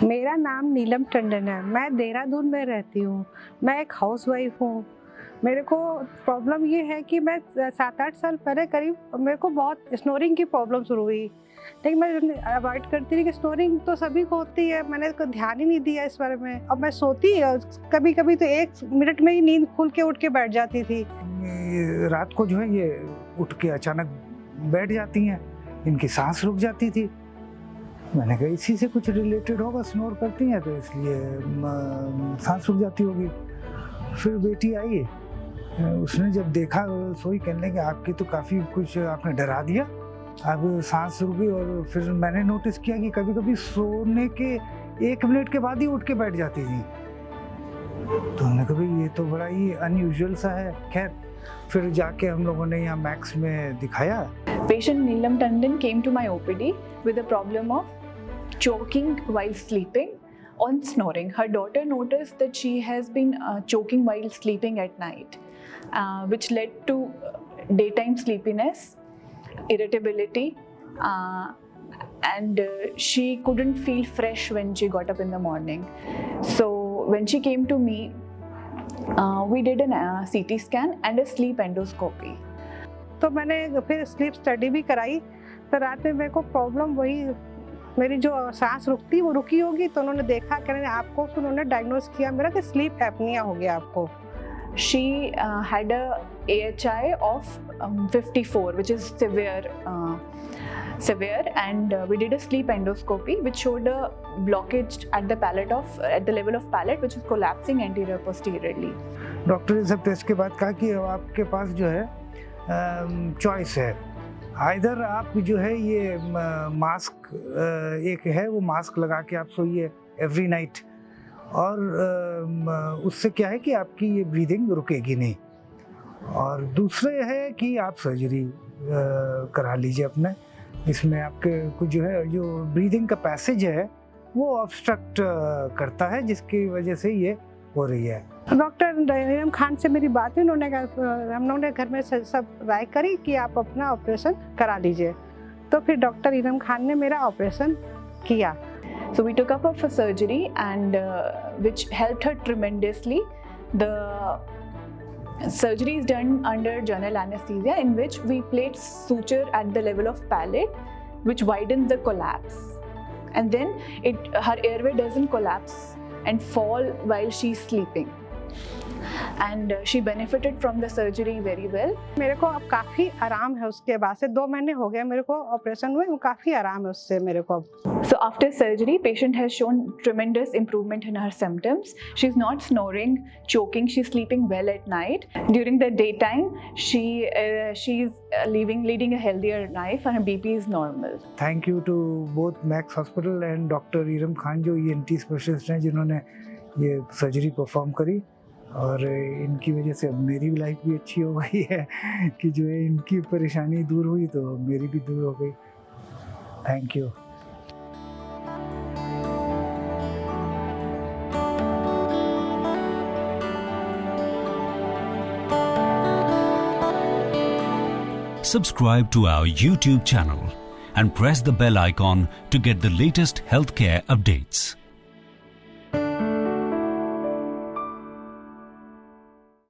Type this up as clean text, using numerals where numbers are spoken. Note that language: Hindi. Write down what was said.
मेरा नाम नीलम टंडन है। मैं देहरादून में रहती हूँ। मैं एक हाउसवाइफ हूँ। मेरे को प्रॉब्लम ये है कि मैं 7-8 साल पहले करीब मेरे को बहुत स्नोरिंग की प्रॉब्लम शुरू हुई, लेकिन मैं अवॉइड करती रही कि स्नोरिंग तो सभी को होती है। मैंने को ध्यान ही नहीं दिया इस बारे में। अब मैं सोती कभी कभी तो 1 मिनट में ही नींद खुल के उठ के बैठ जाती थी। रात को जो है ये उठ के अचानक बैठ जाती हैं, इनकी सांस रुक जाती थी। मैंने कहा इसी से कुछ रिलेटेड होगा, स्नोर करती हैं तो इसलिए सांस रुक जाती होगी। फिर बेटी आई, उसने जब देखा सोई, कहने लगी आपकी तो काफ़ी कुछ आपने डरा दिया, अब सांस रुक गई। और फिर मैंने नोटिस किया कि कभी कभी सोने के 1 मिनट के बाद ही उठ के बैठ जाती थी। तो हमने कहा भाई ये तो बड़ा ही अनयूजुअल सा है। खैर फिर जाके हम लोगों ने यहाँ मैक्स में दिखाया। Patient Neelam Tandon came to my OPD with a problem of choking while sleeping on snoring. Her daughter noticed that she has been choking while sleeping at night, which led to daytime sleepiness, irritability, and she couldn't feel fresh when she got up in the morning. So when she came to me, we did a CT scan and a sleep endoscopy. तो मैंने फिर स्लीप स्टडी भी कराई। तो रात में मेरे को प्रॉब्लम वही, मेरी जो सांस रुकती वो रुकी होगी। तो उन्होंने देखा, कहने आपको, फिर उन्होंने डायग्नोज किया मेरा कि स्लीप एपनिया हो गया आपको। She had a AHI of 54, which is severe, and we did a sleep endoscopy, which showed a blockage at the level of palate, which is collapsing anterior posteriorly. Doctor ने सब टेस्ट के बाद कहा कि आपके पास जो है चॉइस है, आइदर आप जो है ये मास्क एक है वो मास्क लगा के आप सोइए एवरी नाइट, और उससे क्या है कि आपकी ये ब्रीदिंग रुकेगी नहीं, और दूसरे है कि आप सर्जरी करा लीजिए अपने। इसमें आपके कुछ जो है जो ब्रीदिंग का पैसेज है वो ऑब्स्ट्रक्ट करता है, जिसकी वजह से ये हो रही है। डॉक्टर नीलम खान से मेरी बात हुई, उन्होंने हम लोगों ने घर में सब राय करी कि आप अपना ऑपरेशन करा लीजिए। तो फिर डॉक्टर नीलम खान ने मेरा ऑपरेशन किया। So we took up her for surgery, and which helped her tremendously. The surgery is done under general anesthesia, in which we place suture at the level of palate, which widens the collapse, and then her airway doesn't collapse and fall while she's sleeping. And she benefited from the surgery very well. मेरे को अब काफ़ी आराम है। उसके बाद से 2 महीने हो गए मेरे को ऑपरेशन हुए, काफ़ी आराम है उससे मेरे को अब। So after surgery, patient has shown tremendous improvement in her symptoms. She's not snoring, choking. She's sleeping well at night. During the daytime, she's leading a healthier life, and her BP is normal. Thank you to both Max hospital and doctor Neelam Khan, जो ENT स्पेशलिस्ट हैं जिन्होंने ये सर्जरी परफॉर्म करी, और इनकी वजह से अब मेरी लाइफ भी अच्छी हो गई है कि जो है इनकी परेशानी दूर हुई तो मेरी भी दूर हो गई। Thank you. Subscribe to our YouTube channel and press the bell icon to get the latest healthcare updates.